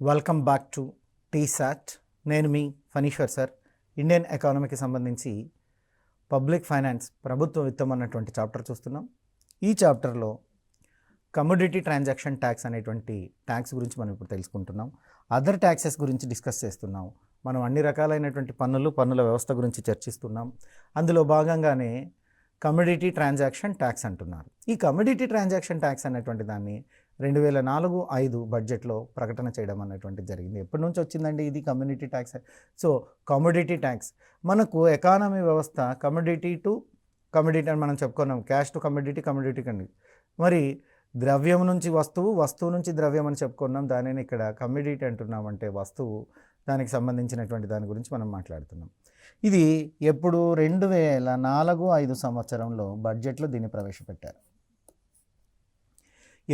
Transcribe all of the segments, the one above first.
Welcome back to T-SAT. నేను మీ Phaneeshwar sir. Indian ఎకానమీకి సంబంధించి పబ్లిక్ ఫైనాన్స్, ప్రభుత్వ విత్తం అన్నటువంటి చాప్టర్ చూస్తున్నాం. ఈ చాప్టర్లో కమోడిటీ ట్రాన్సాక్షన్ ట్యాక్స్ అనేటువంటి ట్యాక్స్ గురించి మనం ఇప్పుడు తెలుసుకుంటున్నాం. అదర్ ట్యాక్సెస్ గురించి డిస్కస్ చేస్తున్నాం. మనం అన్ని రకాలైనటువంటి పన్నుల వ్యవస్థ గురించి చర్చిస్తున్నాం. అందులో భాగంగానే కమోడిటీ ట్రాన్సాక్షన్ ట్యాక్స్ అంటున్నారు. ఈ కమోడిటీ ట్రాన్సాక్షన్ ట్యాక్స్ అనేటువంటి దాన్ని 2004-05 బడ్జెట్లో ప్రకటన చేయడం అనేటువంటిది జరిగింది. ఎప్పటి నుంచి వచ్చిందండి ఇది community tax? So commodity tax మనకు ఎకానమీ వ్యవస్థ కమోడిటీ టు కమోడిటీ అని మనం చెప్పుకున్నాం. క్యాష్ టు కమోడిటీ, కమోడిటీ కండి. మరి ద్రవ్యం నుంచి వస్తువు, వస్తువు నుంచి ద్రవ్యం అని చెప్పుకున్నాం. దానిని ఇక్కడ కమోడిటీ అంటున్నాం. అంటే వస్తువు, దానికి సంబంధించినటువంటి దాని గురించి మనం మాట్లాడుతున్నాం. ఇది ఎప్పుడు 2004-05 సంవత్సరంలో బడ్జెట్లో దీన్ని ప్రవేశపెట్టారు.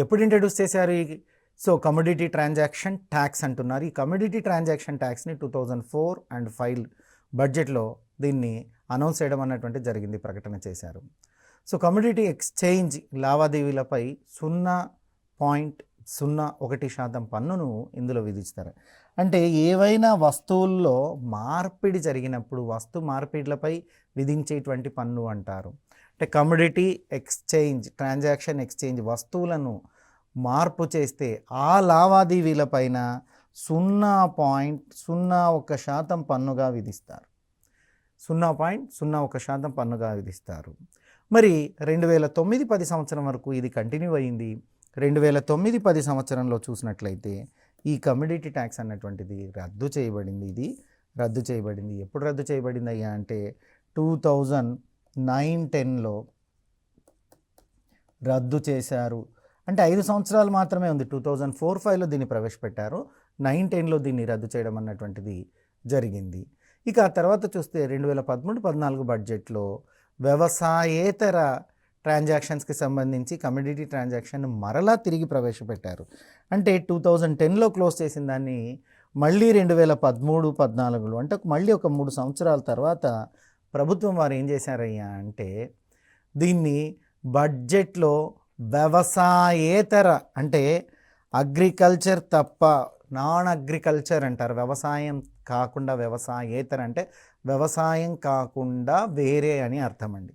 ఎప్పుడు ఇంట్రడ్యూస్ చేశారు? సో కమోడిటీ ట్రాన్సాక్షన్ ట్యాక్స్ అంటున్నారు. ఈ కమోడిటీ ట్రాన్సాక్షన్ ట్యాక్స్ని 2004 and 2005 బడ్జెట్లో దీన్ని అనౌన్స్ చేయడం అన్నటువంటి జరిగింది, ప్రకటన చేశారు. సో కమోడిటీ ఎక్స్చేంజ్ లావాదేవీలపై 0.01% పన్నును ఇందులో విధిస్తారు. అంటే ఏవైనా వస్తువుల్లో మార్పిడి జరిగినప్పుడు వస్తు మార్పిడిలపై విధించేటువంటి పన్ను అంటారు. అంటే కమోడిటీ ఎక్స్చేంజ్, ట్రాన్సాక్షన్ ఎక్స్చేంజ్, వస్తువులను మార్పు చేస్తే ఆ లావాదేవీలపైన 0.01% పన్నుగా విధిస్తారు. 0.01% పన్నుగా విధిస్తారు. మరి 2009-10 సంవత్సరం వరకు ఇది కంటిన్యూ అయ్యింది. 2009-10 సంవత్సరంలో చూసినట్లయితే ఈ కమోడిటీ ట్యాక్స్ అన్నటువంటిది రద్దు చేయబడింది. ఇది రద్దు చేయబడింది. ఎప్పుడు రద్దు చేయబడింది అయ్యా అంటే 2009-10లో రద్దు చేశారు. అంటే 5 సంవత్సరాలు మాత్రమే ఉంది. 2004-05లో దీన్ని ప్రవేశపెట్టారు. 9-10లో దీన్ని రద్దు చేయడం అన్నటువంటిది జరిగింది. ఇక ఆ తర్వాత చూస్తే 2013-14 బడ్జెట్లో వ్యవసాయేతర ట్రాన్సాక్షన్స్కి సంబంధించి కమోడిటీ ట్రాన్సాక్షన్ మరలా తిరిగి ప్రవేశపెట్టారు. అంటే 2010లో క్లోజ్ చేసిన దాన్ని మళ్ళీ 2013-14లో, అంటే మళ్ళీ ఒక 3 సంవత్సరాల తర్వాత ప్రభుత్వం వారు ఏం చేశారయ్యా అంటే దీన్ని బడ్జెట్లో వ్యవసాయేతర, అంటే అగ్రికల్చర్ తప్ప, నాన్ అగ్రికల్చర్ అంటారు. వ్యవసాయం కాకుండా, వ్యవసాయేతర అంటే వ్యవసాయం కాకుండా వేరే అని అర్థం అండి.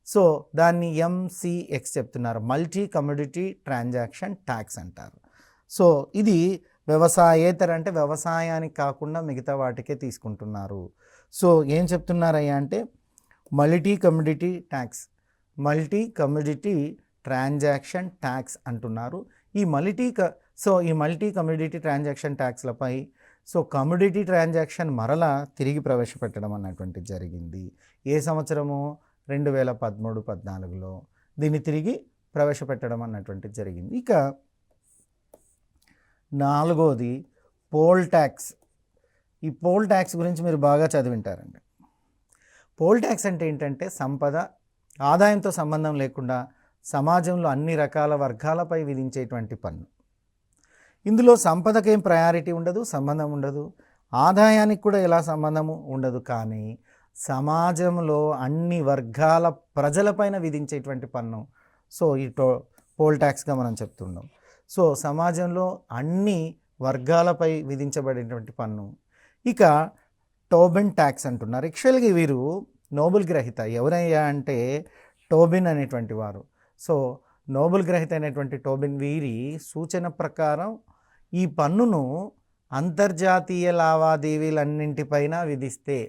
సో దాన్ని MCX చెప్తున్నారు, మల్టీ కమోడిటీ ట్రాన్సాక్షన్ ట్యాక్స్ అంటారు. సో ఇది వ్యవసాయేతర అంటే వ్యవసాయానికి కాకుండా మిగతా వాటికే తీసుకుంటున్నారు. సో ఏం చెప్తున్నారయ్యా అంటే multi commodity tax, multi commodity transaction tax అంటున్నారు. ఈ మల్టీ కమోడిటీ ట్రాన్సాక్షన్ ట్యాక్స్లపై సో కమోడిటీ ట్రాన్సాక్షన్ మరలా తిరిగి ప్రవేశపెట్టడం అన్నటువంటిది జరిగింది. ఏ సంవత్సరము? 2013-14లో దీన్ని తిరిగి ప్రవేశపెట్టడం అన్నటువంటిది జరిగింది. ఇక 4వది పోల్ ట్యాక్స్. ఈ పోల్ ట్యాక్స్ గురించి మీరు బాగా చదివింటారండి. పోల్ ట్యాక్స్ అంటే ఏంటంటే సంపద, ఆదాయంతో సంబంధం లేకుండా సమాజంలో అన్ని రకాల వర్గాలపై విధించేటువంటి పన్ను. ఇందులో సంపదకేం ప్రయారిటీ ఉండదు, సంబంధం ఉండదు. ఆదాయానికి కూడా ఎలా సంబంధము ఉండదు. కానీ సమాజంలో అన్ని వర్గాల ప్రజలపైన విధించేటువంటి పన్ను. సో ఈ పోల్ ట్యాక్స్గా మనం చెప్తున్నాం. సో సమాజంలో అన్ని వర్గాలపై విధించబడినటువంటి పన్ను. ఇక టోబిన్ ట్యాక్స్ అంటున్నారు. యాక్చువల్గా వీరు నోబెల్ గ్రహీత. ఎవరయ్యా అంటే టోబిన్ అనేటువంటి వారు. సో నోబెల్ గ్రహీత అయినటువంటి టోబిన్, వీరి సూచన ప్రకారం ఈ పన్నును అంతర్జాతీయ లావాదేవీలన్నింటిపైన విధిస్తే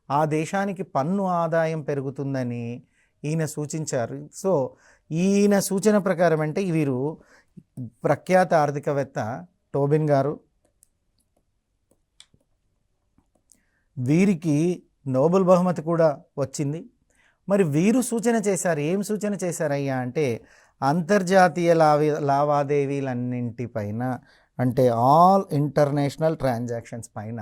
ఆ దేశానికి పన్ను ఆదాయం పెరుగుతుందని ఈయన సూచించారు. సో ఈయన సూచన ప్రకారం అంటే వీరు ప్రఖ్యాత ఆర్థికవేత్త టోబిన్ గారు. వీరికి నోబెల్ బహుమతి కూడా వచ్చింది. మరి వీరు సూచన చేశారు. ఏం సూచన చేశారయ్యా అంటే అంతర్జాతీయ లావాదేవీలన్నింటిపైన, అంటే ఆల్ ఇంటర్నేషనల్ ట్రాన్సాక్షన్స్ పైన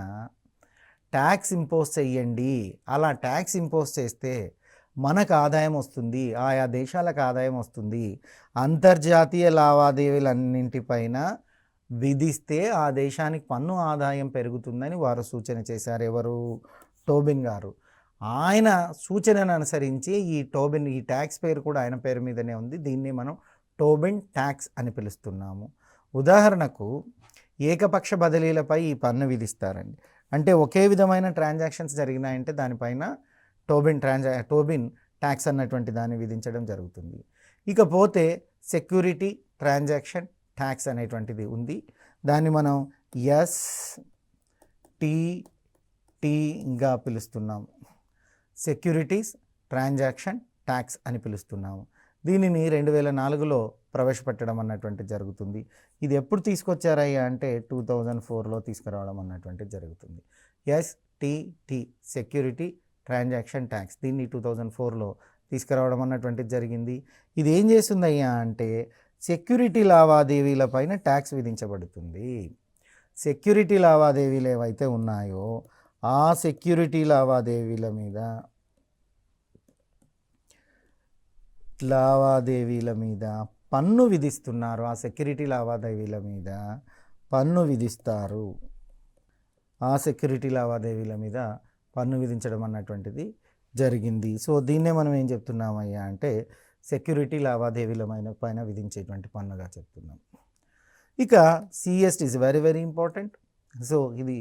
ట్యాక్స్ ఇంపోజ్ చేయండి. అలా ట్యాక్స్ ఇంపోజ్ చేస్తే మనకు ఆదాయం వస్తుంది, ఆయా దేశాలకు ఆదాయం వస్తుంది. అంతర్జాతీయ లావాదేవీలన్నింటిపైన విధిస్తే ఆ దేశానికి పన్ను ఆదాయం పెరుగుతుందని వారు సూచన చేశారు. ఎవరు? టోబిన్ గారు. ఆయన సూచనను అనుసరించి ఈ ట్యాక్స్ పేరు కూడా ఆయన పేరు మీదనే ఉంది. దీన్ని మనం టోబిన్ ట్యాక్స్ అని పిలుస్తున్నాము. ఉదాహరణకు ఏకపక్ష బదిలీలపై ఈ పన్ను విధిస్తారండి. అంటే ఒకే విధమైన ట్రాన్సాక్షన్స్ జరిగినాయంటే దానిపైన టోబిన్ ట్యాక్స్ అన్నటువంటి దాన్ని విధించడం జరుగుతుంది. ఇకపోతే సెక్యూరిటీ ట్రాన్సాక్షన్ ట్యాక్స్ అనేటువంటిది ఉంది. దాన్ని మనం STTగా పిలుస్తున్నాము. సెక్యూరిటీస్ ట్రాన్సాక్షన్ ట్యాక్స్ అని పిలుస్తున్నాము. దీనిని 2004లో ప్రవేశపెట్టడం అన్నటువంటి జరుగుతుంది. ఇది ఎప్పుడు తీసుకొచ్చారయ్యా అంటే 2004లో తీసుకురావడం అన్నటువంటి జరుగుతుంది. STT సెక్యూరిటీ ట్రాన్సాక్షన్ ట్యాక్స్ దీన్ని 2004లో తీసుకురావడం అన్నటువంటిది జరిగింది. ఇది ఏం చేస్తుందయ్యా అంటే సెక్యూరిటీ లావాదేవీల పైన ట్యాక్స్ విధించబడుతుంది. సెక్యూరిటీ లావాదేవీలు ఏవైతే ఉన్నాయో ఆ సెక్యూరిటీ లావాదేవీల మీద పన్ను విధిస్తున్నారు. ఆ సెక్యూరిటీ లావాదేవీల మీద పన్ను విధిస్తారు. ఆ సెక్యూరిటీ లావాదేవీల మీద పన్ను విధించడం అన్నటువంటిది జరిగింది. సో దీన్నే మనం ఏం చెప్తున్నామయ్యా అంటే సెక్యూరిటీ లావాదేవీల పైన విధించేటువంటి పన్నుగా చెప్తున్నాం. ఇక CST is very very important. So ఇది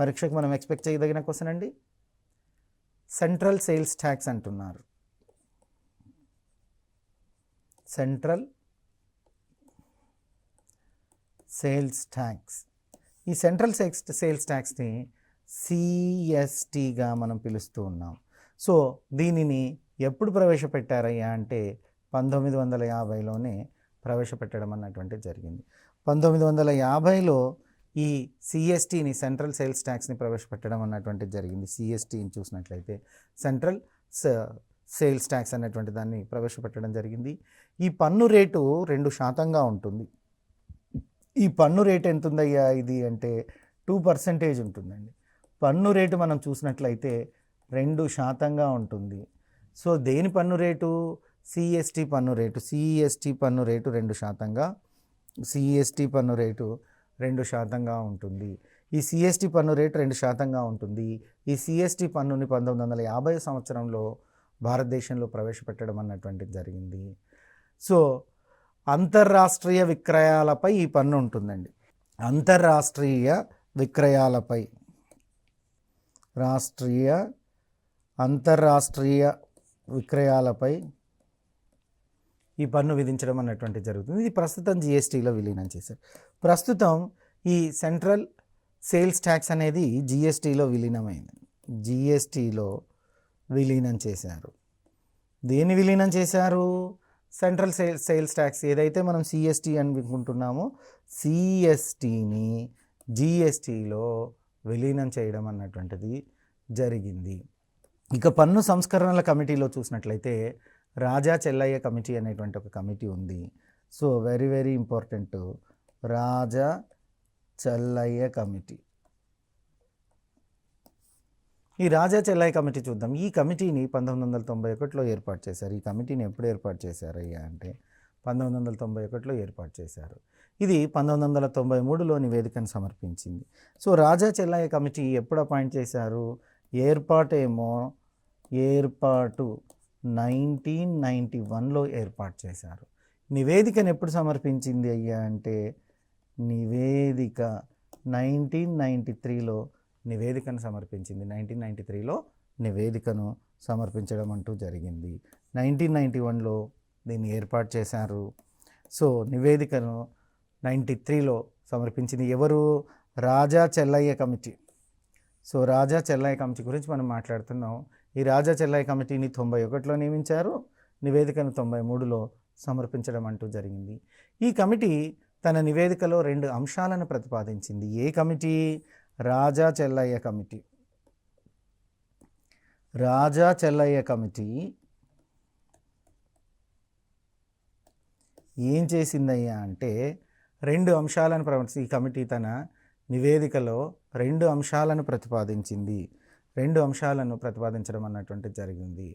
పరీక్షకు మనం ఎక్స్పెక్ట్ చేయదగిన క్వశ్చన్ అండి. సెంట్రల్ సేల్స్ ట్యాక్స్ అంటున్నారు. Central sales tax. ఈ సెంట్రల్ సేల్స్ ట్యాక్స్ని CSTగా మనం పిలుస్తూ ఉన్నాం. సో దీనిని ఎప్పుడు ప్రవేశపెట్టారయ్యా అంటే 1950లోనే ప్రవేశపెట్టడం అన్నటువంటిది జరిగింది. 1950లో ఈ CSTని సెంట్రల్ సేల్స్ ట్యాక్స్ని ప్రవేశపెట్టడం అన్నటువంటిది జరిగింది. CSTని చూసినట్లయితే సెంట్రల్ సేల్స్ ట్యాక్స్ అనేటువంటి దాన్ని ప్రవేశపెట్టడం జరిగింది. ఈ పన్ను రేటు 2% ఉంటుంది. ఈ పన్ను రేటు ఎంత ఉందయ్యా ఇది అంటే 2% ఉంటుందండి. పన్ను రేటు మనం చూసినట్లయితే 2% ఉంటుంది. సో దేని పన్ను రేటు? CST పన్ను రేటు. CST పన్ను రేటు 2%గా CST పన్ను రేటు 2%గా ఉంటుంది. ఈ CST పన్ను రేటు 2%గా ఉంటుంది. ఈ CST పన్నుని 1950 సంవత్సరంలో భారతదేశంలో ప్రవేశపెట్టడం అన్నటువంటిది జరిగింది. సో అంతర్రాష్ట్రీయ విక్రయాలపై ఈ పన్ను ఉంటుందండి. అంతర్రాష్ట్రీయ విక్రయాలపై అంతర్రాష్ట్రీయ విక్రయాలపై ఈ పన్ను విధించడం అన్నటువంటి జరుగుతుంది. ఇది ప్రస్తుతం GSTలో విలీనం చేశారు. ప్రస్తుతం ఈ సెంట్రల్ సేల్స్ ట్యాక్స్ అనేది GSTలో విలీనమైంది. GSTలో విలీనం చేశారు. దేన్ని విలీనం చేశారు? సెంట్రల్ సేల్స్ ట్యాక్స్ ఏదైతే మనం CST అనుకుంటున్నామో CSTని GSTలో విలీనం చేయడం అన్నటువంటిది జరిగింది. ఇక పన్ను సంస్కరణల కమిటీలో చూసినట్లయితే రాజా చెల్లయ్య కమిటీ అనేటువంటి ఒక కమిటీ ఉంది. సో వెరీ వెరీ ఇంపార్టెంట్, రాజా చెల్లయ్య కమిటీ. ఈ రాజా చెల్లయ్య కమిటీ చూద్దాం. ఈ కమిటీని 1991లో ఏర్పాటు చేశారు. ఈ కమిటీని ఎప్పుడు ఏర్పాటు చేశారయ్యా అంటే 1991లో ఏర్పాటు చేశారు. ఇది 1993లో నివేదికను సమర్పించింది. సో రాజా చెల్లయ్య కమిటీ ఎప్పుడు అపాయింట్ చేశారు? ఏర్పాటు 1991లో ఏర్పాటు చేశారు. నివేదికను ఎప్పుడు సమర్పించింది అయ్యా అంటే నివేదిక 1993లో నివేదికను సమర్పించింది. 1993లో నివేదికను సమర్పించడం అంటూ జరిగింది. 1991లో దీన్ని ఏర్పాటు చేశారు. సో నివేదికను 93లో సమర్పించింది ఎవరు? రాజా చెల్లయ్య కమిటీ. సో రాజా చెల్లయ్య కమిటీ గురించి మనం మాట్లాడుతున్నాం. ఈ రాజా చెల్లయ్య కమిటీని 91లో నియమించారు. నివేదికను 93లో సమర్పించడం అంటూ జరిగింది. ఈ కమిటీ తన నివేదికలో 2 అంశాలను ప్రతిపాదించింది. ఏ కమిటీ? రాజా చెల్లయ్య కమిటీ. రాజా చెల్లయ్య కమిటీ ఏం చేసిందయ్యా అంటే 2 అంశాలను ఈ కమిటీ తన నివేదికలో 2 అంశాలను ప్రతిపాదించింది. 2 అంశాలను ప్రతిపాదించడం అన్నటువంటి జరిగింది.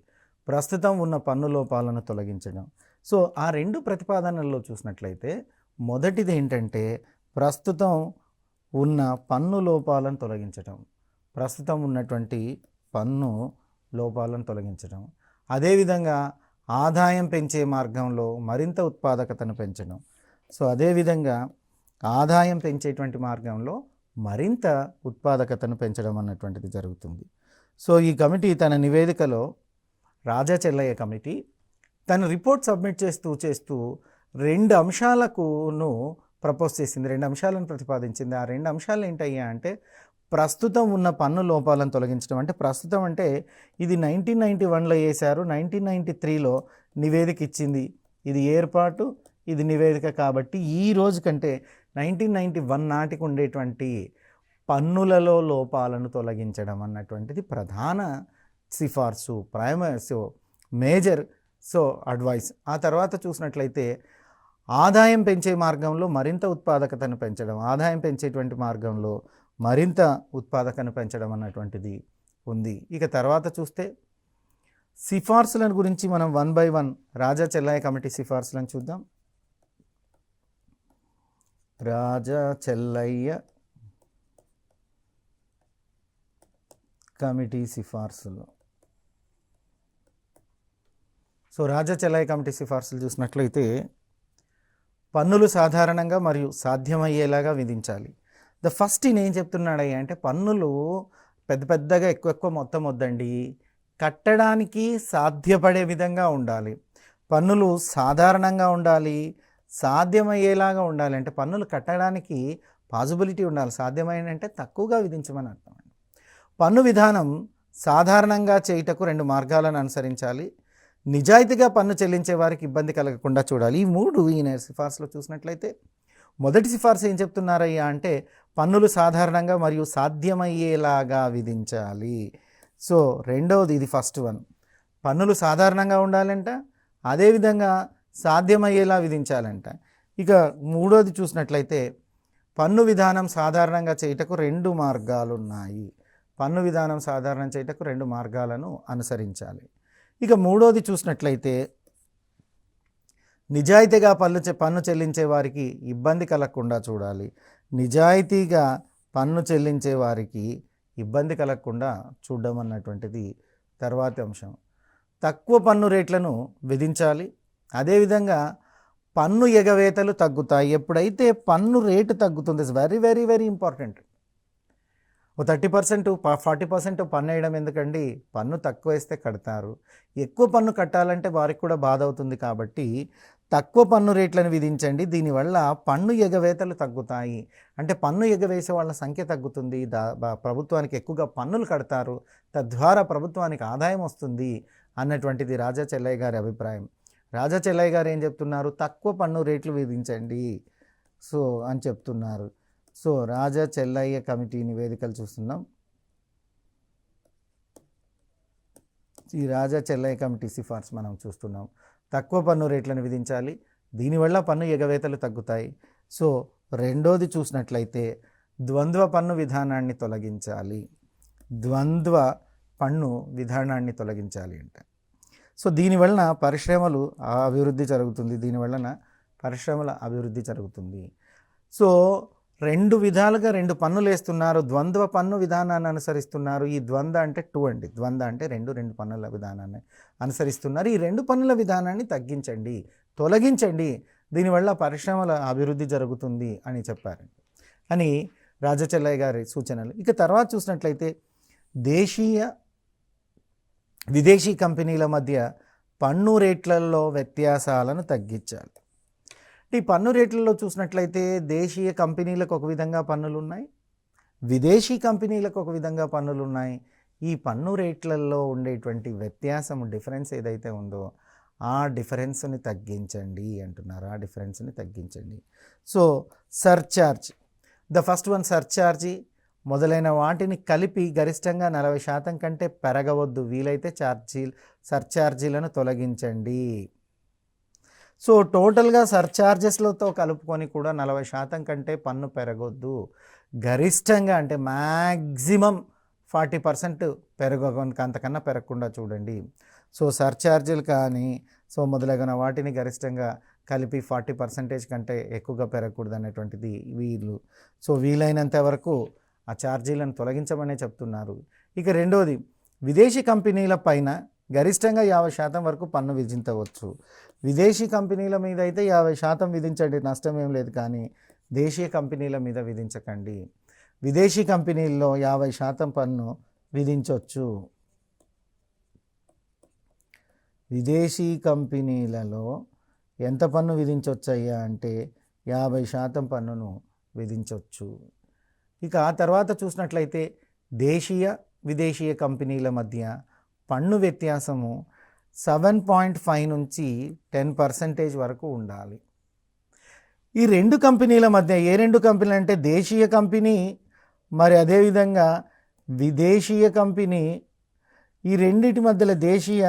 ప్రస్తుతం ఉన్న పన్ను లోపాలను తొలగించడం. సో ఆ 2 ప్రతిపాదనల్లో చూసినట్లయితే మొదటిది ఏంటంటే ప్రస్తుతం ఉన్న పన్ను లోపాలను తొలగించడం. ప్రస్తుతం ఉన్నటువంటి పన్ను లోపాలను తొలగించడం. అదేవిధంగా ఆదాయం పెంచే మార్గంలో మరింత ఉత్పాదకతను పెంచడం. సో అదేవిధంగా ఆదాయం పెంచేటువంటి మార్గంలో మరింత ఉత్పాదకతను పెంచడం అన్నటువంటిది జరుగుతుంది. సో ఈ కమిటీ తన నివేదికలో, రాజా చెల్లయ్య కమిటీ తన రిపోర్ట్ సబ్మిట్ చేస్తూ 2 అంశాలకును ప్రపోజ్ చేసింది, 2 అంశాలను ప్రతిపాదించింది. ఆ 2 అంశాలు ఏంటయ్యా అంటే, ప్రస్తుతం ఉన్న పన్ను లోపాలను తొలగించడం. అంటే ప్రస్తుతం అంటే ఇది 1991లో వేశారు, 1993లో నివేదిక ఇచ్చింది. ఇది ఏర్పాటు, ఇది నివేదిక. కాబట్టి ఈ రోజు కంటే 1991 నాటికి ఉండేటువంటి పన్నులలో లోపాలను తొలగించడం అన్నటువంటిది ప్రధాన సిఫార్సు, మేజర్ అడ్వైస్. ఆ తర్వాత చూసినట్లయితే ఆదాయం పెంచే మార్గంలో మరింత ఉత్పాదకతను పెంచడం, ఆదాయం పెంచేటువంటి మార్గంలో మరింత ఉత్పాదకతను పెంచడం అన్నటువంటిది ఉంది. ఇక తర్వాత చూస్తే సిఫార్సులను గురించి మనం 1 by 1 రాజా చెల్లయ్య కమిటీ సిఫార్సులను చూద్దాం. రాజా చెల్లయ్య కమిటీ సిఫార్సులు. సో రాజా చెల్లయ్య కమిటీ సిఫార్సులు చూసినట్లయితే, పన్నులు సాధారణంగా మరియు సాధ్యమయ్యేలాగా విధించాలి. ఫస్ట్ ఈయన ఏం చెప్తున్నాడయ్యా అంటే, పన్నులు పెద్దగా ఎక్కువ మొత్తం వద్దండి, కట్టడానికి సాధ్యపడే విధంగా ఉండాలి. పన్నులు సాధారణంగా ఉండాలి, సాధ్యమయ్యేలాగా ఉండాలి. అంటే పన్నులు కట్టడానికి పాసిబిలిటీ ఉండాలి, సాధ్యమైన అంటే తక్కువగా విధించమని అర్థం. పన్ను విధానం సాధారణంగా చేయుటకు 2 మార్గాలను అనుసరించాలి. నిజాయితీగా పన్ను చెల్లించే వారికి ఇబ్బంది కలగకుండా చూడాలి. ఈ 3 ఈయన సిఫార్సులో చూసినట్లయితే, మొదటి సిఫార్సు ఏం చెప్తున్నారయ్యా అంటే, పన్నులు సాధారణంగా మరియు సాధ్యమయ్యేలాగా విధించాలి. సో రెండవది, ఇది ఫస్ట్ వన్, పన్నులు సాధారణంగా ఉండాలంట, అదేవిధంగా సాధ్యమయ్యేలా విధించాలంట. ఇక మూడోది చూసినట్లయితే, పన్ను విధానం సాధారణంగా చేయుటకు 2 మార్గాలు ఉన్నాయి. పన్ను విధానం సాధారణం చేయుటకు 2 మార్గాలను అనుసరించాలి. ఇక మూడోది చూసినట్లయితే, నిజాయితీగా పన్ను చెల్లించే వారికి ఇబ్బంది కలగకుండా చూడాలి. నిజాయితీగా పన్ను చెల్లించే వారికి ఇబ్బంది కలగకుండా చూడడం అన్నటువంటిది తర్వాతి అంశం. తక్కువ పన్ను రేట్లను విధించాలి. అదేవిధంగా పన్ను ఎగవేతలు తగ్గుతాయి. ఎప్పుడైతే పన్ను రేటు తగ్గుతుంది, వెరీ వెరీ వెరీ ఇంపార్టెంట్. 30%, 40% పన్ను వేయడం ఎందుకండి? పన్ను తక్కువ వేస్తే కడతారు, ఎక్కువ పన్ను కట్టాలంటే వారికి కూడా బాధ అవుతుంది. కాబట్టి తక్కువ పన్ను రేట్లను విధించండి. దీనివల్ల పన్ను ఎగవేతలు తగ్గుతాయి. అంటే పన్ను ఎగవేసే వాళ్ళ సంఖ్య తగ్గుతుంది, ప్రభుత్వానికి ఎక్కువగా పన్నులు కడతారు, తద్వారా ప్రభుత్వానికి ఆదాయం వస్తుంది అన్నటువంటిది రాజా చెల్లయ్య గారి అభిప్రాయం. రాజా చెల్లయ్య గారు ఏం చెప్తున్నారు? తక్కువ పన్ను రేట్లు విధించండి అని చెప్తున్నారు. సో రాజా చెల్లయ్య కమిటీ నివేదికలు చూస్తున్నాం. ఈ రాజా చెల్లయ్య కమిటీ సిఫార్సు మనం చూస్తున్నాం. తక్కువ పన్ను రేట్లను విధించాలి, దీనివల్ల పన్ను ఎగవేతలు తగ్గుతాయి. సో రెండోది చూసినట్లయితే, ద్వంద్వ పన్ను విధానాన్ని తొలగించాలి. ద్వంద్వ పన్ను విధానాన్ని తొలగించాలి అంటే, సో దీనివలన పరిశ్రమల అభివృద్ధి జరుగుతుంది. సో 2 విధాలుగా 2 పన్నులు వేస్తున్నారు, ద్వంద్వ పన్ను విధానాన్ని అనుసరిస్తున్నారు. ఈ ద్వంద్వ అంటే 2 అండి, ద్వంద్వ అంటే 2 పన్నుల విధానాన్ని అనుసరిస్తున్నారు. ఈ 2 పన్నుల విధానాన్ని తొలగించండి, దీనివల్ల పరిశ్రమల అభివృద్ధి జరుగుతుంది అని చెప్పారు అని రాజా చెల్లయ్య గారి సూచనలు. ఇక తర్వాత చూసినట్లయితే, విదేశీ కంపెనీల మధ్య పన్ను రేట్లలో వ్యత్యాసాలను తగ్గించాలి. ఈ పన్ను రేట్లలో చూసినట్లయితే, దేశీయ కంపెనీలకు ఒక విధంగా పన్నులు ఉన్నాయి, విదేశీ కంపెనీలకు ఒక విధంగా పన్నులు ఉన్నాయి. ఈ పన్ను రేట్లలో ఉండేటువంటి వ్యత్యాసం, డిఫరెన్స్ ఏదైతే ఉందో ఆ డిఫరెన్స్ని తగ్గించండి అంటున్నారు. ఆ డిఫరెన్స్ని తగ్గించండి. సో సర్చార్జ్, ఫస్ట్ వన్ సర్చార్జీ మొదలైన వాటిని కలిపి గరిష్టంగా 40% కంటే పెరగవద్దు. వీలైతే సర్చార్జీలను తొలగించండి. సో టోటల్గా సర్చార్జెస్లతో కలుపుకొని కూడా 40% కంటే పన్ను పెరగొద్దు. గరిష్టంగా అంటే మ్యాక్సిమం 40% పెరగకుండా, అంతకన్నా పెరగకుండా చూడండి. సో సర్చార్జీలు కానీ మొదలగిన వాటిని గరిష్టంగా కలిపి 40% కంటే ఎక్కువగా పెరగకూడదు అనేటువంటిది వీళ్ళు. సో వీలైనంత వరకు ఆ ఛార్జీలను తొలగించమనే చెప్తున్నారు. ఇక రెండోది, విదేశీ కంపెనీల పైన గరిష్టంగా 50% వరకు పన్ను విధించవచ్చు. విదేశీ కంపెనీల మీద అయితే 50% విధించండి, నష్టం ఏం లేదు. కానీ దేశీయ కంపెనీల మీద విధించకండి. విదేశీ కంపెనీల్లో 50% పన్ను విధించవచ్చు. విదేశీ కంపెనీలలో ఎంత పన్ను విధించవచ్చయ్యా అంటే 50% పన్నును విధించవచ్చు. ఇక ఆ తర్వాత చూసినట్లయితే దేశీయ విదేశీయ కంపెనీల మధ్య పన్ను వ్యత్యాసము 7.5 నుంచి 10% వరకు ఉండాలి. ఈ రెండు కంపెనీల మధ్య ఏ రెండు కంపెనీలు అంటే దేశీయ కంపెనీ మరి అదేవిధంగా విదేశీయ కంపెనీ, ఈ రెండిటి మధ్యలో దేశీయ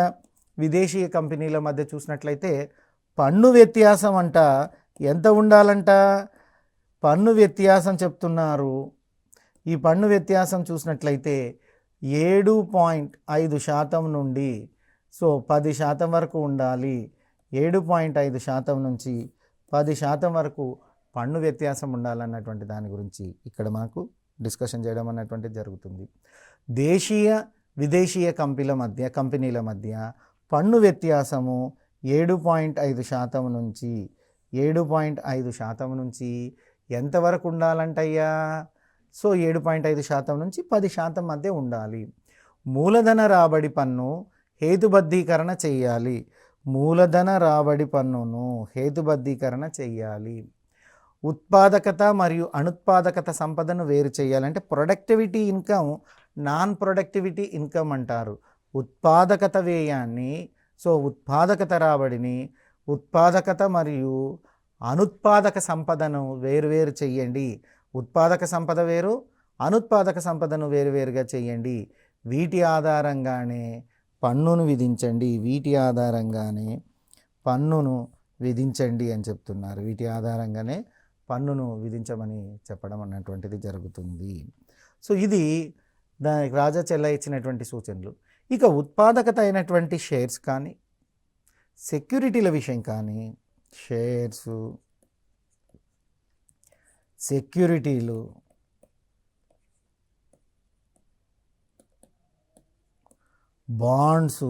విదేశీయ కంపెనీల మధ్య చూసినట్లయితే పన్ను వ్యత్యాసం అంట ఎంత ఉండాలంట, పన్ను వ్యత్యాసం చెప్తున్నారు. ఈ పన్ను వ్యత్యాసం చూసినట్లయితే 7.5% నుండి 10% వరకు ఉండాలి. 7.5% నుంచి 10% వరకు పన్ను వ్యత్యాసం ఉండాలన్నటువంటి దాని గురించి ఇక్కడ మనకు డిస్కషన్ చేయడం అన్నటువంటిది జరుగుతుంది. దేశీయ విదేశీయ కంపెనీల మధ్య పన్ను వ్యత్యాసము 7.5% నుంచి 7.5% నుంచి ఎంతవరకు ఉండాలంటయ్యా? 7.5% నుంచి 10% మధ్య ఉండాలి. మూలధన రాబడి పన్ను హేతుబద్ధీకరణ చేయాలి. మూలధన రాబడి పన్నును హేతుబద్ధీకరణ చేయాలి. ఉత్పాదకత మరియు అనుత్పాదకత సంపదను వేరు చేయాలంటే productivity income, non productivity income అంటారు. ఉత్పాదకత వ్యయాన్ని, ఉత్పాదకత రాబడిని, ఉత్పాదకత మరియు అనుత్పాదక సంపదను వేరువేరు చేయండి. ఉత్పాదక సంపద వేరు, అనుత్పాదక సంపదను వేరువేరుగా చేయండి. వీటి ఆధారంగానే పన్నును విధించండి. వీటి ఆధారంగానే పన్నును విధించండి అని చెప్తున్నారు. వీటి ఆధారంగానే పన్నును విధించమని చెప్పడం అన్నటువంటిది జరుగుతుంది. ఇది దానికి రాజా చెల్ల ఇచ్చినటువంటి సూచనలు. ఇక ఉత్పాదకత అయినటువంటి షేర్స్ కానీ, సెక్యూరిటీల విషయం కానీ, షేర్స్, సెక్యూరిటీలు, బాండ్స్,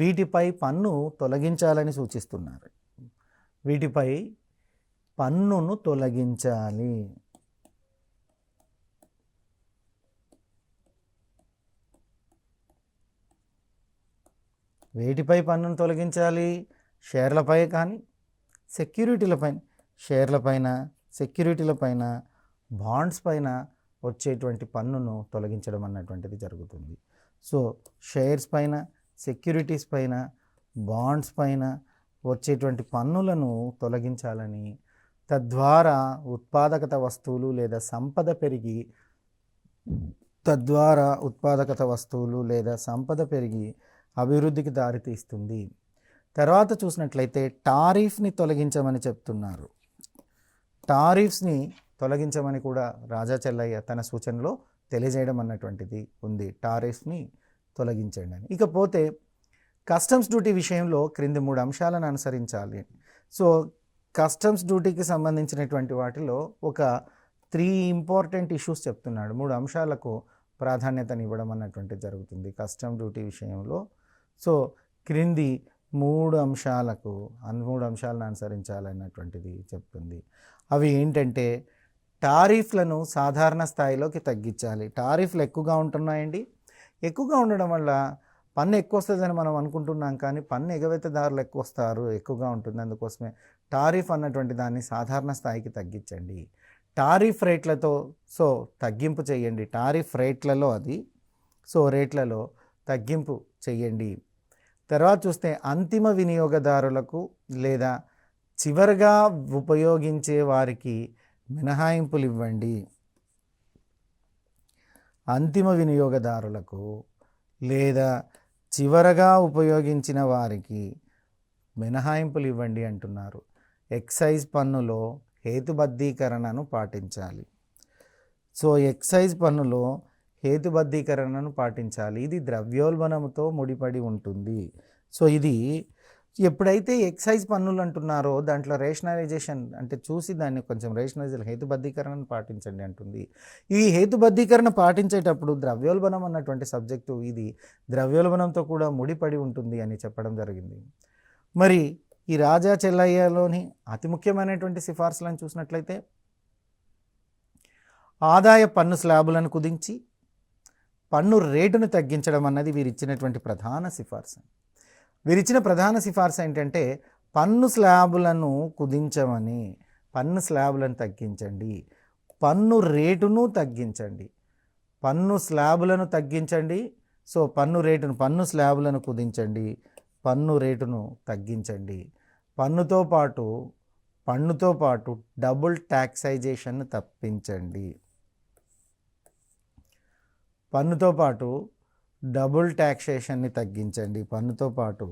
వీటిపై పన్ను తొలగించాలని సూచిస్తున్నారు. వీటిపై పన్నును తొలగించాలి. వేటిపై పన్నును తొలగించాలి? షేర్లపై కానీ, సెక్యూరిటీలపైన, షేర్లపైన, సెక్యూరిటీలపైన, బాండ్స్ పైన వచ్చేటువంటి పన్నును తొలగించడం అన్నటువంటిది జరుగుతుంది. షేర్స్ పైన, సెక్యూరిటీస్ పైన, బాండ్స్ పైన వచ్చేటువంటి పన్నులను తొలగించాలని, తద్వారా ఉత్పాదకత వస్తువులు లేదా సంపద పెరిగి అభివృద్ధికి దారితీస్తుంది. తర్వాత చూసినట్లయితే టారిఫ్ని తొలగించమని చెప్తున్నారు. టారిఫ్స్ని తొలగించమని కూడా రాజా చెల్లయ్య తన సూచనలో తెలియజేయడం అన్నటువంటిది ఉంది. టారిఫ్ని తొలగించండి అని. ఇకపోతే కస్టమ్స్ డ్యూటీ విషయంలో క్రింది 3 అంశాలను అనుసరించాలి. కస్టమ్స్ డ్యూటీకి సంబంధించినటువంటి వాటిలో ఒక 3 ఇంపార్టెంట్ ఇష్యూస్ చెప్తున్నాడు. 3 అంశాలకు ప్రాధాన్యతనివ్వడం అన్నటువంటిది జరుగుతుంది కస్టమ్ డ్యూటీ విషయంలో. క్రింది 3 అంశాలను అనుసరించాలన్నటువంటిది చెప్తుంది. అవి ఏంటంటే టారిఫ్లను సాధారణ స్థాయిలోకి తగ్గించాలి. టారిఫ్లు ఎక్కువగా ఉంటున్నాయండి. ఎక్కువగా ఉండడం వల్ల పన్ను ఎక్కువ వస్తుందని మనం అనుకుంటున్నాం, కానీ పన్ను ఎగవేతదారులు ఎక్కువగా ఉంటుంది. అందుకోసమే టారిఫ్ అన్నటువంటి దాన్ని సాధారణ స్థాయికి తగ్గించండి. టారిఫ్ రేట్లతో తగ్గింపు చేయండి. టారిఫ్ రేట్లలో రేట్లలో తగ్గింపు చేయండి. తర్వాత చూస్తే అంతిమ వినియోగదారులకు లేదా చివరగా ఉపయోగించే వారికి మినహాయింపులు ఇవ్వండి. అంతిమ వినియోగదారులకు లేదా చివరగా ఉపయోగించిన వారికి మినహాయింపులు ఇవ్వండి అంటున్నారు. ఎక్సైజ్ పన్నులో హేతుబద్ధీకరణను పాటించాలి. ఎక్సైజ్ పన్నులో హేతుబద్ధీకరణను పాటించాలి. ఇది ద్రవ్యోల్బణంతో ముడిపడి ఉంటుంది. ఇది ఎప్పుడైతే ఎక్సైజ్ పన్నులు అంటున్నారో దాంట్లో రేషనలైజేషన్ అంటే చూసి దాన్ని కొంచెం హేతుబద్ధీకరణను పాటించండి అంటుంది. ఈ హేతుబద్ధీకరణ పాటించేటప్పుడు ద్రవ్యోల్బణం అన్నటువంటి సబ్జెక్టు ఇది ద్రవ్యోల్బణంతో కూడా ముడిపడి ఉంటుంది అని చెప్పడం జరిగింది. మరి ఈ రాజా చెల్లయ్యలోని అతి ముఖ్యమైనటువంటి సిఫార్సులను చూసినట్లయితే ఆదాయ పన్ను స్లాబులను కుదించి పన్ను రేటును తగ్గించడం అన్నది వీరిచ్చినటువంటి ప్రధాన సిఫార్సు. వీరిచ్చిన ప్రధాన సిఫార్సు ఏంటంటే పన్ను స్లాబులను కుదించమని, పన్ను స్లాబులను తగ్గించండి, పన్ను రేటును తగ్గించండి, పన్ను స్లాబులను తగ్గించండి. సో పన్ను రేటును, పన్ను స్లాబులను కుదించండి, పన్ను రేటును తగ్గించండి. పన్నుతో పాటు డబుల్ ట్యాక్సైజేషన్ను తప్పించండి. పన్నుతో పాటు డబుల్ ట్యాక్సేషన్ని తగ్గించండి. పన్నుతో పాటు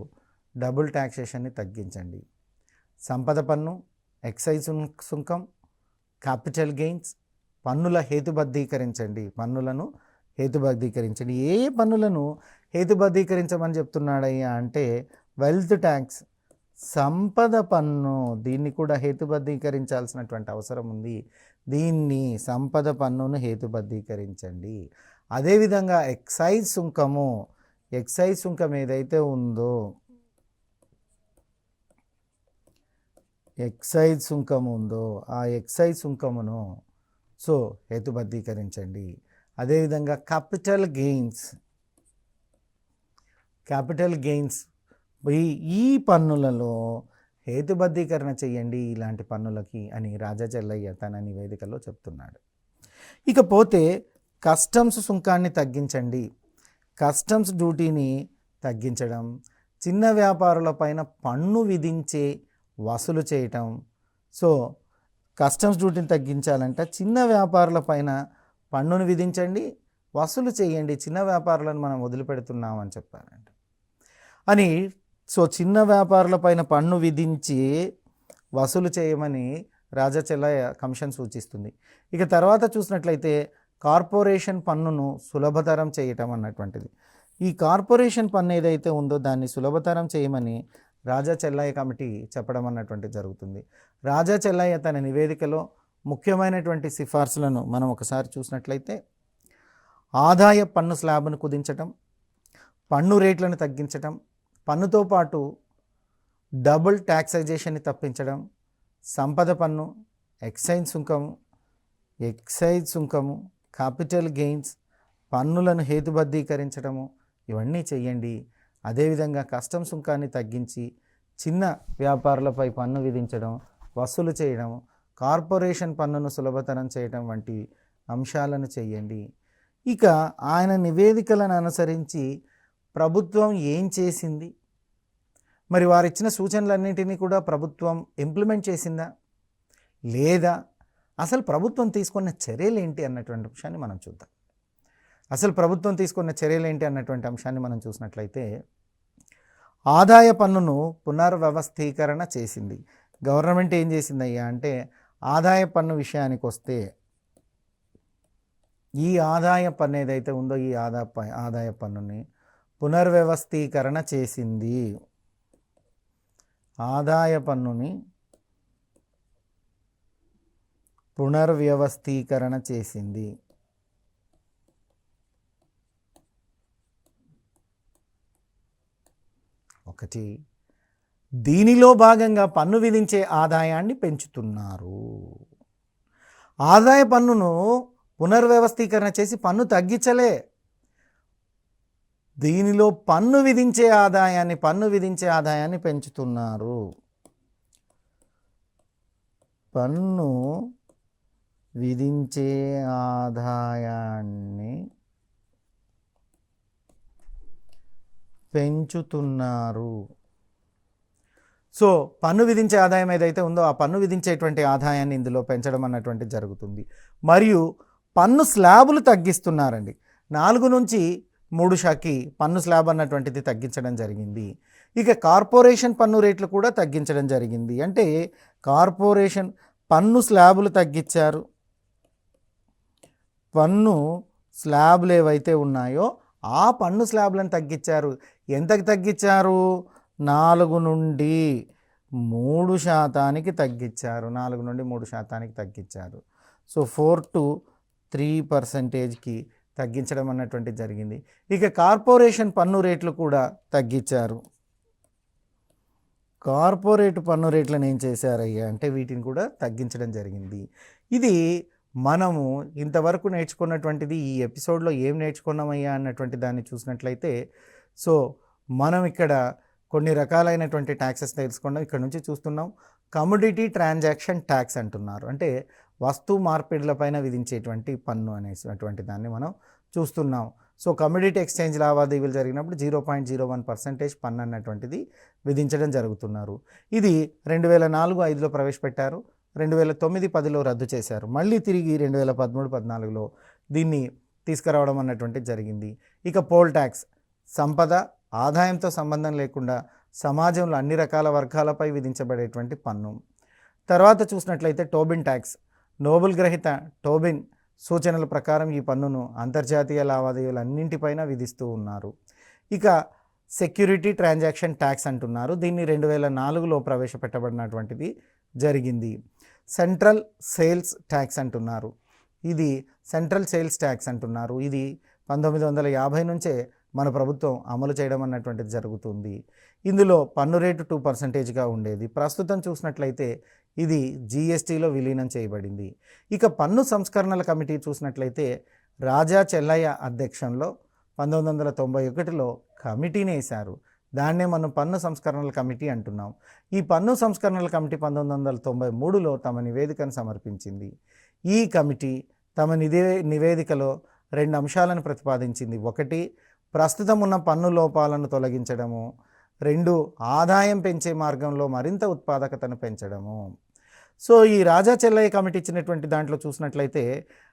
డబుల్ ట్యాక్సేషన్ని తగ్గించండి. సంపద పన్ను, ఎక్సైజ్ సుంకం, క్యాపిటల్ గెయిన్స్ పన్నుల హేతుబద్ధీకరించండి. పన్నులను హేతుబద్ధీకరించండి. ఏ పన్నులను హేతుబద్ధీకరించమని చెప్తున్నాడయ్యా అంటే వెల్త్ ట్యాక్స్, సంపద పన్ను, దీన్ని కూడా హేతుబద్ధీకరించాల్సినటువంటి అవసరం ఉంది. దీన్ని సంపద పన్నును హేతుబద్ధీకరించండి. అదేవిధంగా ఎక్సైజ్ సుంకం ఏదైతే ఉందో, ఆ ఎక్సైజ్ సుంకమును సో హేతుబద్ధీకరించండి. అదేవిధంగా క్యాపిటల్ గెయిన్స్ ఈ పన్నులలో హేతుబద్ధీకరణ చేయండి ఇలాంటి పన్నులకి అని రాజా చెల్లయ్య తన నివేదికలో చెప్తున్నాడు. ఇకపోతే కస్టమ్స్ సుంకాన్ని తగ్గించండి. కస్టమ్స్ డ్యూటీని తగ్గించడం, చిన్న వ్యాపారులపైన పన్ను విధించే వసూలు చేయటం. సో కస్టమ్స్ డ్యూటీని తగ్గించాలంటే చిన్న వ్యాపారులపైన పన్నును విధించండి, వసూలు చేయండి. చిన్న వ్యాపారులను మనం వదిలిపెడుతున్నామని చెప్పారంట అని. సో చిన్న వ్యాపారులపైన పన్ను విధించి వసూలు చేయమని రాజా చెల్లయ్య కమిషన్ సూచిస్తుంది. ఇక తర్వాత చూసినట్లయితే కార్పొరేషన్ పన్నును సులభతరం చేయటం అన్నటువంటిది. ఈ కార్పొరేషన్ పన్ను ఏదైతే ఉందో దాన్ని సులభతరం చేయమని రాజా చెల్లయ్య కమిటీ చెప్పడం అన్నటువంటిది జరుగుతుంది. రాజా చెల్లయ్య తన నివేదికలో ముఖ్యమైనటువంటి సిఫార్సులను మనం ఒకసారి చూసినట్లయితే ఆదాయ పన్ను స్లాబ్ను కుదించటం, పన్ను రేట్లను తగ్గించటం, పన్నుతో పాటు డబుల్ ట్యాక్సైజేషన్ని తప్పించడం, సంపద పన్ను, ఎక్సైజ్ సుంకము, క్యాపిటల్ గెయిన్స్ పన్నులను హేతుబద్ధీకరించడము ఇవన్నీ చేయండి. అదేవిధంగా కస్టమ్ సుంకాన్ని తగ్గించి చిన్న వ్యాపారులపై పన్ను విధించడం, వసూలు చేయడం, కార్పొరేషన్ పన్నును సులభతరం చేయడం వంటి అంశాలను చేయండి. ఇక ఆయన నివేదికలను అనుసరించి ప్రభుత్వం ఏం చేసింది, మరి వారిచ్చిన సూచనలన్నింటినీ కూడా ప్రభుత్వం ఇంప్లిమెంట్ చేసిందా లేదా, అసలు ప్రభుత్వం తీసుకున్న చర్యలు ఏంటి అన్నటువంటి అంశాన్ని మనం చూద్దాం. మనం చూసినట్లయితే ఆదాయ పన్నును పునర్వ్యవస్థీకరణ చేసింది. గవర్నమెంట్ ఏం చేసిందయ్యా అంటే ఆదాయ పన్ను విషయానికి వస్తే ఈ ఆదాయ పన్ను ఏదైతే ఉందో ఈ ఆదాయ పన్నుని పునర్వ్యవస్థీకరణ చేసింది. ఆదాయ పన్నుని పునర్వ్యవస్థీకరణ చేసింది. ఒకటి, దీనిలో భాగంగా పన్ను విధించే ఆదాయాన్ని పెంచుతున్నారు. ఆదాయ పన్నును పునర్వ్యవస్థీకరణ చేసి పన్ను తగ్గించలే, దీనిలో పన్ను విధించే ఆదాయాన్ని పెంచుతున్నారు. పన్ను విధించే ఆదాయాన్ని పెంచుతున్నారు. సో పన్ను విధించే ఆదాయం ఏదైతే ఉందో ఆ పన్ను విధించేటువంటి ఆదాయాన్ని ఇందులో పెంచడం అన్నటువంటి జరుగుతుంది. మరియు పన్ను స్లాబులు తగ్గిస్తున్నారండి. 4 నుంచి 3 శాఖకి పన్ను స్లాబ్ అన్నటువంటిది తగ్గించడం జరిగింది. ఇక కార్పొరేషన్ పన్ను రేట్లు కూడా తగ్గించడం జరిగింది. అంటే కార్పొరేషన్ పన్ను స్లాబులు తగ్గించారు, పన్ను స్లాబులు ఏవైతే ఉన్నాయో ఆ పన్ను స్లాబులను తగ్గించారు. ఎంతకు తగ్గించారు? 4 నుండి 3% తగ్గించారు. 4 నుండి 3% తగ్గించారు. సో 4 to 3%కి తగ్గించడం అన్నటువంటి జరిగింది. ఇక కార్పొరేషన్ పన్ను రేట్లు కూడా తగ్గించారు. కార్పొరేట్ పన్ను రేట్లను ఏం చేశారయ్యా అంటే వీటిని కూడా తగ్గించడం జరిగింది. ఇది మనము ఇంతవరకు నేర్చుకున్నటువంటిది ఈ ఎపిసోడ్లో ఏం నేర్చుకున్నామయ్యా అన్నటువంటి దాన్ని చూసినట్లయితే, సో మనం ఇక్కడ కొన్ని రకాలైనటువంటి ట్యాక్సెస్ తెలుసుకున్నాం. ఇక్కడ నుంచి చూస్తున్నాం కమోడిటీ ట్రాన్సాక్షన్ ట్యాక్స్ అంటున్నారు. అంటే వస్తు మార్పిడులపైన విధించేటువంటి పన్ను అనేటువంటి దాన్ని మనం చూస్తున్నాం. సో కమోడిటీ ఎక్స్చేంజ్ లావాదేవీలు జరిగినప్పుడు 0.01% పన్ను అన్నటువంటిది విధించడం జరుగుతున్నారు. ఇది 2004-05లో ప్రవేశపెట్టారు, 2009-10లో రద్దు చేశారు, మళ్ళీ తిరిగి 2013-14లో దీన్ని తీసుకురావడం అన్నటువంటిది జరిగింది. ఇక పోల్ ట్యాక్స్ సంపద ఆదాయంతో సంబంధం లేకుండా సమాజంలో అన్ని రకాల వర్గాలపై విధించబడేటువంటి పన్ను. తర్వాత చూసినట్లయితే టోబిన్ ట్యాక్స్, నోబెల్ గ్రహీత టోబిన్ సూచనల ప్రకారం ఈ పన్నును అంతర్జాతీయ లావాదేవీలు అన్నింటిపైన విధిస్తూ ఉన్నారు. ఇక సెక్యూరిటీ ట్రాన్సాక్షన్ ట్యాక్స్ అంటున్నారు, దీన్ని 2004లో ప్రవేశపెట్టబడినటువంటిది జరిగింది. సెంట్రల్ సేల్స్ ట్యాక్స్ అంటున్నారు, ఇది సెంట్రల్ సేల్స్ ట్యాక్స్ అంటున్నారు, ఇది 1950 నుంచే మన ప్రభుత్వం అమలు చేయడం అన్నటువంటిది జరుగుతుంది. ఇందులో పన్ను రేటు 2%గా ఉండేది, ప్రస్తుతం చూసినట్లయితే ఇది జీఎస్టీలో విలీనం చేయబడింది. ఇక పన్ను సంస్కరణల కమిటీ చూసినట్లయితే రాజా చెల్లయ్య అధ్యక్షంలో 1991లో కమిటీని వేశారు, దాన్నే మనం పన్ను సంస్కరణల కమిటీ అంటున్నాం. ఈ పన్ను సంస్కరణల కమిటీ 1993లో తమ నివేదికను సమర్పించింది. ఈ కమిటీ తమ నివేదికలో 2 అంశాలను ప్రతిపాదించింది. 1, ప్రస్తుతం ఉన్న పన్ను లోపాలను తొలగించడము, 2, ఆదాయం పెంచే మార్గంలో మరింత ఉత్పాదకతను పెంచడము. సో ఈ రాజా చెల్లయ్య కమిటీ ఇచ్చినటువంటి దాంట్లో చూసినట్లయితే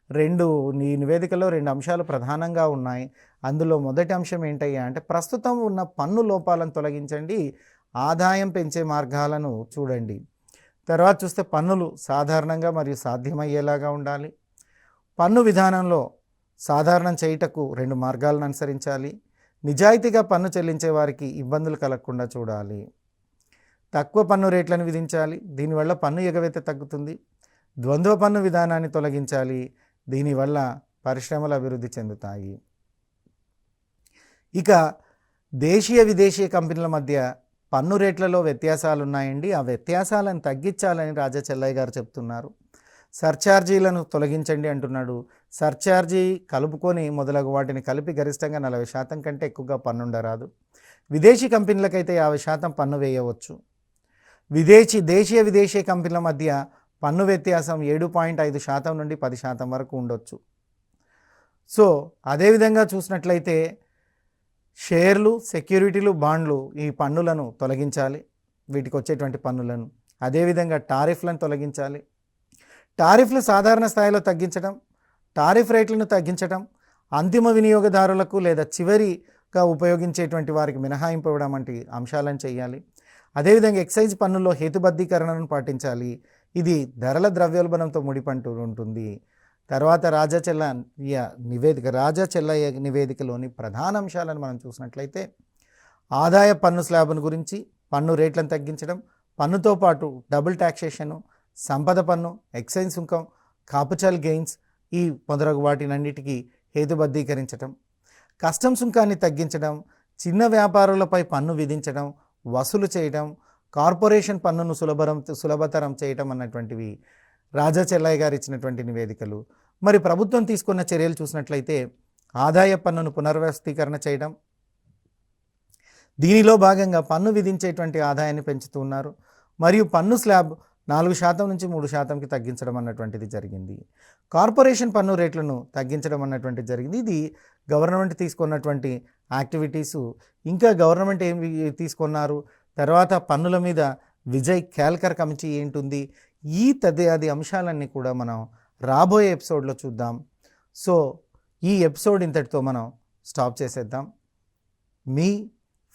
ఈ నివేదికలో 2 అంశాలు ప్రధానంగా ఉన్నాయి. అందులో మొదటి అంశం ఏంటయ్యా అంటే ప్రస్తుతం ఉన్న పన్ను లోపాలను తొలగించండి, ఆదాయం పెంచే మార్గాలను చూడండి. తర్వాత చూస్తే పన్నులు సాధారణంగా మరియు సాధ్యమయ్యేలాగా ఉండాలి, పన్ను విధానంలో సాధారణం చేయుటకు 2 మార్గాలను అనుసరించాలి, నిజాయితీగా పన్ను చెల్లించే వారికి ఇబ్బందులు కలగకుండా చూడాలి, తక్కువ పన్ను రేట్లను విధించాలి, దీనివల్ల పన్ను ఎగవేత తగ్గుతుంది, ద్వంద్వ పన్ను విధానాన్ని తొలగించాలి, దీనివల్ల పరిశ్రమలు అభివృద్ధి చెందుతాయి. ఇక దేశీయ విదేశీయ కంపెనీల మధ్య పన్ను రేట్లలో వ్యత్యాసాలు ఉన్నాయండి, ఆ వ్యత్యాసాలను తగ్గించాలని రాజా చెల్లయ్య గారు చెప్తున్నారు. సర్ఛార్జీలను తొలగించండి అంటున్నాడు. సర్ఛార్జీ కలుపుకొని మొదలగు వాటిని కలిపి గరిష్టంగా 40% కంటే ఎక్కువగా పన్ను ఉండరాదు. విదేశీ కంపెనీలకైతే 50% పన్ను వేయవచ్చు. దేశీయ విదేశీ కంపెనీల మధ్య పన్ను వ్యత్యాసం 7.5% నుండి 10% వరకు ఉండొచ్చు. సో అదేవిధంగా చూసినట్లయితే షేర్లు, సెక్యూరిటీలు, బాండ్లు ఈ పన్నులను తొలగించాలి, వీటికి వచ్చేటువంటి పన్నులను. అదేవిధంగా టారిఫ్లను తొలగించాలి. టారిఫ్లు సాధారణ స్థాయిలో తగ్గించడం, టారిఫ్ రేట్లను తగ్గించడం, అంతిమ వినియోగదారులకు లేదా చివరిగా ఉపయోగించేటువంటి వారికి మినహాయింపు ఇవ్వడం వంటి అంశాలను చేయాలి. అదేవిధంగా ఎక్సైజ్ పన్నుల్లో హేతుబద్ధీకరణను పాటించాలి, ఇది ధరల ద్రవ్యోల్బణంతో ముడిపంటూ ఉంటుంది. తర్వాత రాజా చెల్లయ్య నివేదికలోని ప్రధాన అంశాలను మనం చూసినట్లయితే ఆదాయ పన్ను స్లాబ్ను గురించి, పన్ను రేట్లను తగ్గించడం, పన్నుతో పాటు డబుల్ ట్యాక్సేషను, సంపద పన్ను, ఎక్సైజ్ సుంకం, కాపిటల్ గెయిన్స్ ఈ మొదలగు వాటినన్నిటికీ హేతుబద్ధీకరించడం, కస్టమ్ సుంకాన్ని తగ్గించడం, చిన్న వ్యాపారులపై పన్ను విధించడం, వసూలు చేయడం, కార్పొరేషన్ పన్నును సులభతరం చేయటం అన్నటువంటివి రాజా చెల్లయ్య గారు ఇచ్చినటువంటి నివేదికలు. మరి ప్రభుత్వం తీసుకున్న చర్యలు చూసినట్లయితే ఆదాయ పన్నును పునర్వ్యవస్థీకరణ చేయడం, దీనిలో భాగంగా పన్ను విధించేటువంటి ఆదాయాన్ని పెంచుతున్నారు, మరియు పన్ను స్లాబ్ 4% నుంచి 3%కి తగ్గించడం అన్నటువంటిది జరిగింది. కార్పొరేషన్ పన్ను రేట్లను తగ్గించడం అన్నటువంటిది జరిగింది. ఇది గవర్నమెంట్ తీసుకున్నటువంటి యాక్టివిటీసు. ఇంకా గవర్నమెంట్ ఏం తీసుకున్నారు, తర్వాత పన్నుల మీద విజయ్ కేల్కర్ కమిటీ ఏంటుంది, ఈ తదియాది అంశాలన్నీ కూడా మనం రాబోయే ఎపిసోడ్లో చూద్దాం. సో ఈ ఎపిసోడ్ ఇంతటితో మనం స్టాప్ చేసేద్దాం. మీ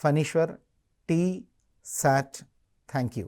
ఫణీశ్వర్, టీ సాట్. Thank you.